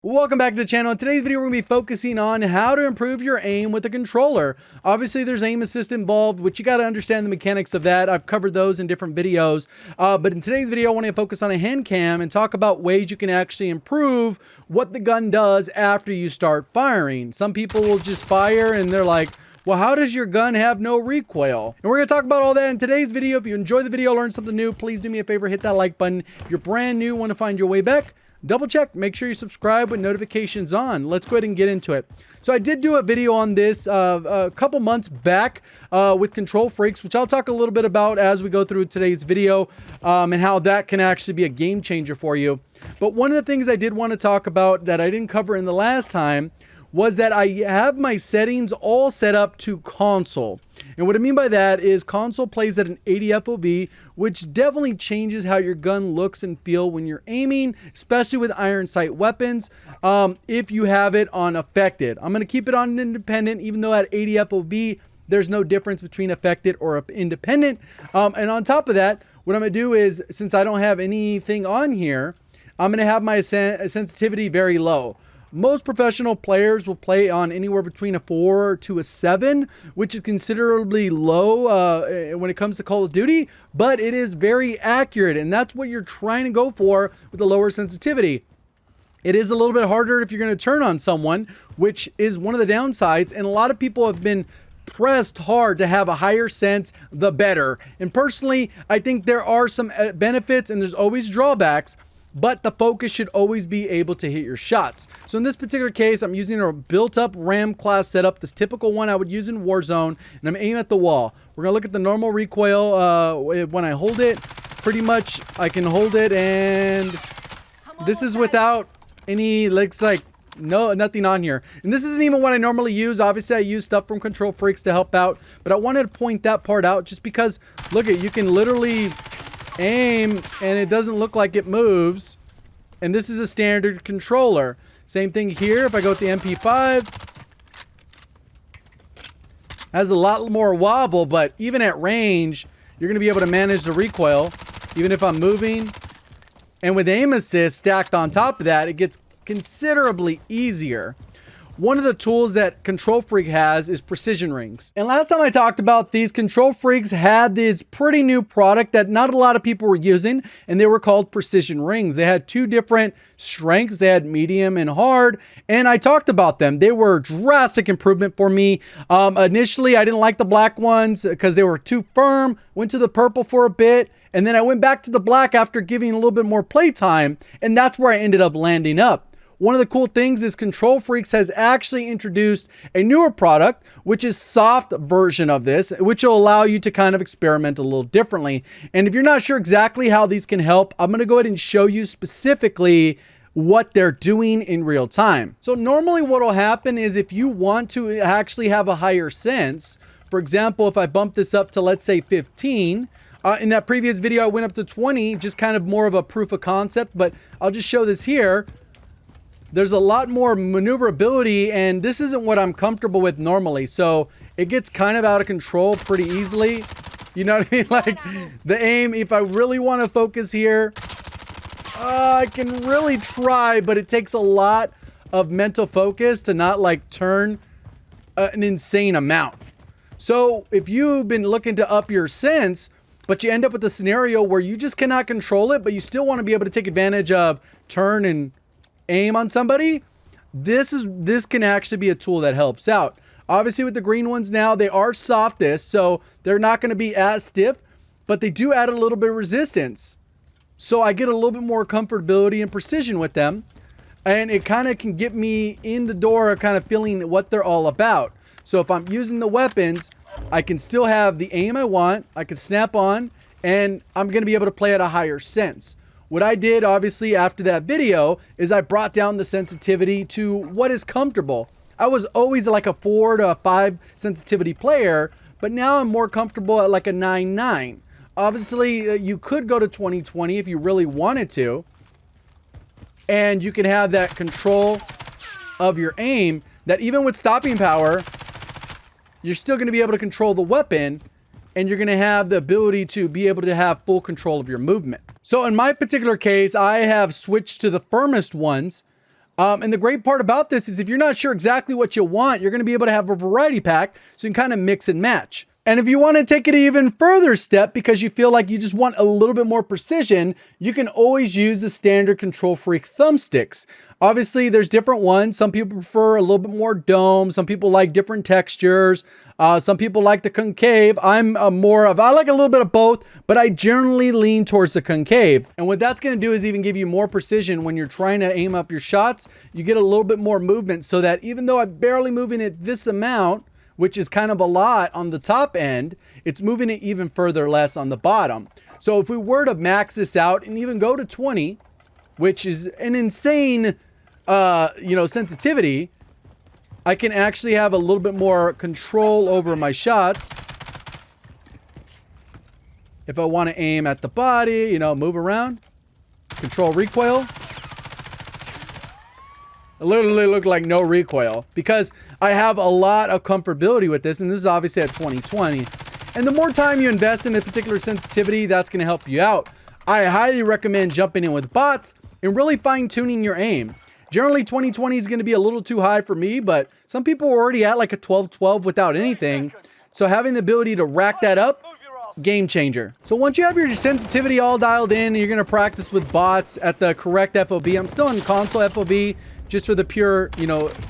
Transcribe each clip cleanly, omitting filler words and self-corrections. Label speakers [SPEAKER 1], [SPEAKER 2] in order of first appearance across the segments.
[SPEAKER 1] Welcome back to the channel. In today's video, we're going to be focusing on how to improve your aim with the controller. Obviously, there's aim assist involved, which you got to understand the mechanics of that. I've covered those in different videos. But in today's video, I want to focus on a hand cam and talk about ways you can actually improve what the gun does after you start firing. Some people will just fire and they're like, well, how does your gun have no recoil? And we're going to talk about all that in today's video. If you enjoy the video, learn something new, please do me a favor, hit that like button. If you're brand new, want to find your way back, double check, make sure you subscribe with notifications on. Let's go ahead and get into it. So I did do a video on this a couple months back with Kontrol Freeks, which I'll talk a little bit about as we go through today's video, and how that can actually be a game changer for you. But one of the things I did want to talk about that I didn't cover in the last time was that I have my settings all set up to console. And what I mean by that is console plays at an 80 FOV, which definitely changes how your gun looks and feel when you're aiming, especially with iron sight weapons, if you have it on affected. I'm going to keep it on independent, even though at 80 FOV, there's no difference between affected or independent. And on top of that, what I'm going to do is, since I don't have anything on here, I'm going to have my sensitivity very low. Most professional players will play on anywhere between a 4 to a 7, which is considerably low when it comes to Call of Duty, but it is very accurate, and that's what you're trying to go for with the lower sensitivity. It is a little bit harder if you're going to turn on someone, which is one of the downsides, and a lot of people have been pressed hard to have a higher sense, the better. And personally, I think there are some benefits and there's always drawbacks, but the focus should always be able to hit your shots. So in this particular case, I'm using a built-up RAM class setup, this typical one I would use in Warzone, and I'm aiming at the wall. We're gonna look at the normal recoil when I hold it. Pretty much, I can hold it, and this is without any, nothing on here. And this isn't even what I normally use. Obviously, I use stuff from Kontrol Freeks to help out, but I wanted to point that part out just because, look at, you can literally aim and it doesn't look like it moves, and this is a standard controller. Same thing here. If I go with the MP5, has a lot more wobble, but even at range you're going to be able to manage the recoil even if I'm moving. And with aim assist stacked on top of that, it gets considerably easier. One of the tools that Kontrol Freek has is precision rings. And last time I talked about these, Kontrol Freeks had this pretty new product that not a lot of people were using, and they were called precision rings. They had two different strengths. They had medium and hard, and I talked about them. They were a drastic improvement for me. Initially, I didn't like the black ones because they were too firm. Went to the purple for a bit, and then I went back to the black after giving a little bit more playtime, and that's where I ended up landing up. One of the cool things is Kontrol Freeks has actually introduced a newer product, which is soft version of this, which will allow you to kind of experiment a little differently. And if you're not sure exactly how these can help, I'm going to go ahead and show you specifically what they're doing in real time. So normally what will happen is if you want to actually have a higher sense, for example, if I bump this up to, let's say, 15, in that previous video, I went up to 20, just kind of more of a proof of concept, but I'll just show this here. There's a lot more maneuverability, and this isn't what I'm comfortable with normally. So it gets kind of out of control pretty easily. You know what I mean? Like the aim, if I really want to focus here, I can really try, but it takes a lot of mental focus to not like turn an insane amount. So if you've been looking to up your sense, but you end up with a scenario where you just cannot control it, but you still want to be able to take advantage of turn and aim on somebody, this can actually be a tool that helps out. Obviously with the green ones now, they are softest, so they're not going to be as stiff, but they do add a little bit of resistance. So I get a little bit more comfortability and precision with them, and it kind of can get me in the door of kind of feeling what they're all about. So if I'm using the weapons, I can still have the aim I want, I can snap on, and I'm going to be able to play at a higher sense. What I did, obviously, after that video is I brought down the sensitivity to what is comfortable. I was always like a 4 to a 5 sensitivity player, but now I'm more comfortable at like a 9.9. Obviously, you could go to 2020 if you really wanted to, and you can have that control of your aim that even with stopping power, you're still going to be able to control the weapon, and you're going to have the ability to be able to have full control of your movement. So in my particular case, I have switched to the firmest ones And the great part about this is if you're not sure exactly what you want, you're going to be able to have a variety pack so you can kind of mix and match. And if you want to take it an even further step because you feel like you just want a little bit more precision, you can always use the standard Kontrol Freek Thumbsticks. Obviously, there's different ones. Some people prefer a little bit more dome. Some people like different textures. Some people like the concave. I like a little bit of both, but I generally lean towards the concave. And what that's going to do is even give you more precision when you're trying to aim up your shots. You get a little bit more movement so that even though I'm barely moving it this amount, which is kind of a lot on the top end, it's moving it even further less on the bottom. So if we were to max this out and even go to 20, which is an insane, sensitivity, I can actually have a little bit more control over my shots. If I want to aim at the body, move around, control recoil. It literally looked like no recoil because I have a lot of comfortability with this, and this is obviously at 2020. And the more time you invest in a particular sensitivity, that's going to help you out. I highly recommend jumping in with bots and really fine-tuning your aim. Generally, 2020 is going to be a little too high for me, but some people are already at like a 12-12 without anything. So having the ability to rack that up, game changer. So once you have your sensitivity all dialed in, you're going to practice with bots at the correct FOV. I'm still in console FOV just for the pure,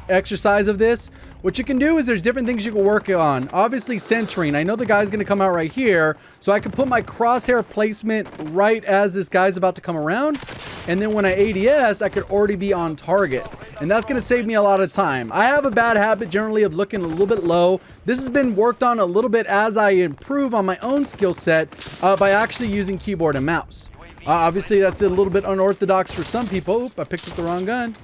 [SPEAKER 1] exercise of this. What you can do is there's different things you can work on. Obviously centering. I know the guy's going to come out right here, so I can put my crosshair placement right as this guy's about to come around. And then when I ADS, I could already be on target. And that's going to save me a lot of time. I have a bad habit generally of looking a little bit low. This has been worked on a little bit as I improve on my own skill set by actually using keyboard and mouse. Obviously, that's a little bit unorthodox for some people. Oop, I picked up the wrong gun.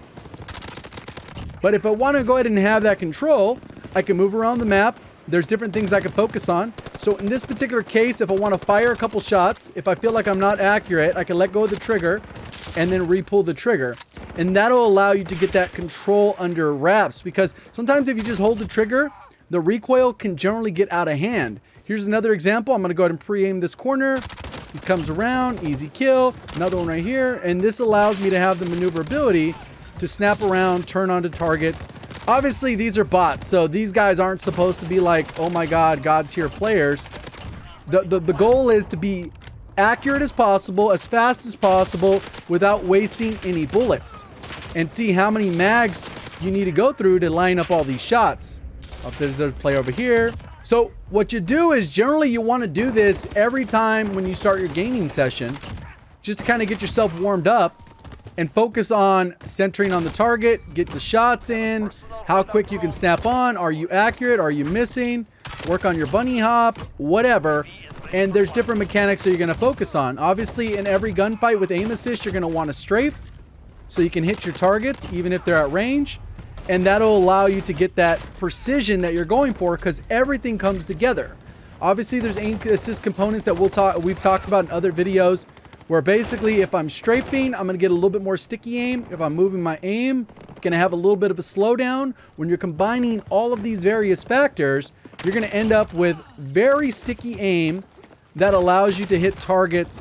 [SPEAKER 1] But if I want to go ahead and have that control, I can move around the map. There's different things I can focus on. So in this particular case, if I want to fire a couple shots, if I feel like I'm not accurate, I can let go of the trigger and then re-pull the trigger. And that'll allow you to get that control under wraps, because sometimes if you just hold the trigger, the recoil can generally get out of hand. Here's another example. I'm going to go ahead and pre-aim this corner. He comes around, easy kill. Another one right here. And this allows me to have the maneuverability to snap around, turn onto targets. Obviously, these are bots, so these guys aren't supposed to be like, oh my god, god tier players. The goal is to be accurate as possible, as fast as possible, without wasting any bullets. And see how many mags you need to go through to line up all these shots. Oh, there's the play over here. So what you do is generally you want to do this every time when you start your gaming session, just to kind of get yourself warmed up and focus on centering on the target, get the shots in, how quick you can snap on, are you accurate, are you missing, work on your bunny hop, whatever. And there's different mechanics that you're going to focus on. Obviously, in every gunfight with aim assist, you're going to want to strafe so you can hit your targets even if they're at range. And that'll allow you to get that precision that you're going for, because everything comes together. Obviously, there's aim assist components that we've talked about in other videos, where basically if I'm strafing, I'm going to get a little bit more sticky aim. If I'm moving my aim, it's going to have a little bit of a slowdown. When you're combining all of these various factors, you're going to end up with very sticky aim that allows you to hit targets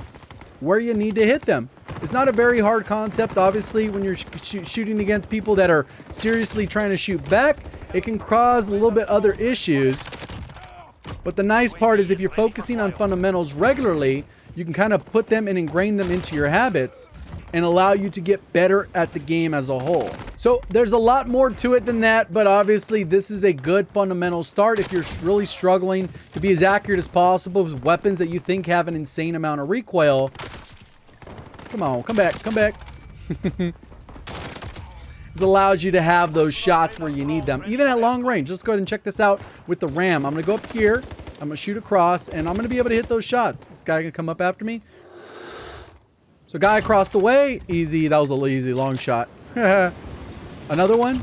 [SPEAKER 1] where you need to hit them. It's not a very hard concept, obviously, when you're shooting against people that are seriously trying to shoot back. It can cause a little bit other issues. But the nice part is if you're focusing on fundamentals regularly, you can kind of put them and ingrain them into your habits and allow you to get better at the game as a whole. So there's a lot more to it than that, but obviously this is a good fundamental start if you're really struggling to be as accurate as possible with weapons that you think have an insane amount of recoil. Come on, come back, come back. This allows you to have those shots where you need them, even at long range. Let's go ahead and check this out with the RAM. I'm gonna go up here. I'm going to shoot across, and I'm going to be able to hit those shots. This guy going to come up after me. So guy across the way. Easy. That was a easy long shot. Another one.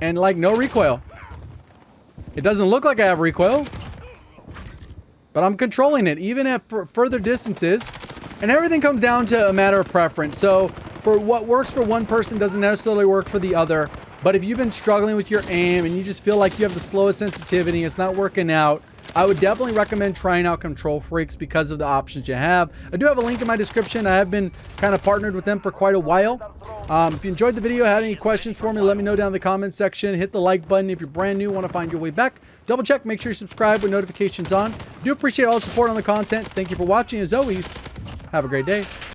[SPEAKER 1] And like no recoil. It doesn't look like I have recoil, but I'm controlling it even at further distances. And everything comes down to a matter of preference. So for what works for one person doesn't necessarily work for the other. But if you've been struggling with your aim and you just feel like you have the slowest sensitivity, it's not working out, I would definitely recommend trying out Kontrol Freeks because of the options you have. I do have a link in my description. I have been kind of partnered with them for quite a while. If you enjoyed the video, had any questions for me, let me know down in the comments section. Hit the like button if you're brand new, want to find your way back. Double check, make sure you subscribe with notifications on. Do appreciate all the support on the content. Thank you for watching. As always, have a great day.